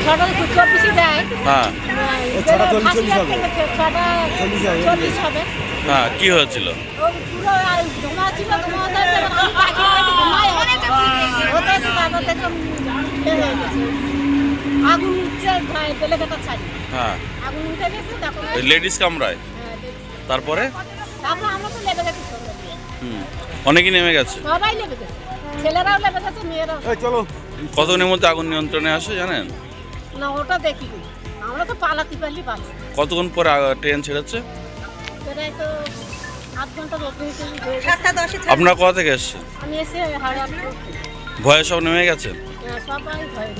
ছটা 24 দেয়। হ্যাঁ ছটা 40 হবে। হ্যাঁ কি হয়েছিল? ও পুরো ধোঁয়া ছিল, ধোঁয়াতে পাখি ঘুমায় হতে তারপর দেখলাম আগুন উঠছে এলাকাটা ছাড়ি। হ্যাঁ আগুন উঠে গেছে তখন লেডিস কামরায়। তারপরে তারপর আমরা তো লেগে গেছি সঙ্গে দিয়ে। অনেকেই নেমে গেছে। সবাই লেগে গেছে, ছেলেরাও লেগে গেছে, মেয়েরাও। চলো কতক্ষণের মধ্যে আগুন নিয়ন্ত্রণে আসে জানেন? না ওটা দেখিনি, আমরা তো পালাতে পারলি বাঁচি। কতক্ষণ পরে ট্রেন ছেড়েছে? প্রায় তো 8 ঘন্টার ওপরে হয়ে গেছে। 7টা 10-এ আপনারা কোথা থেকে এসছেন? আমি এসে হাওড়া ভয়ে সব নেমে গেছে? সবাই ভয়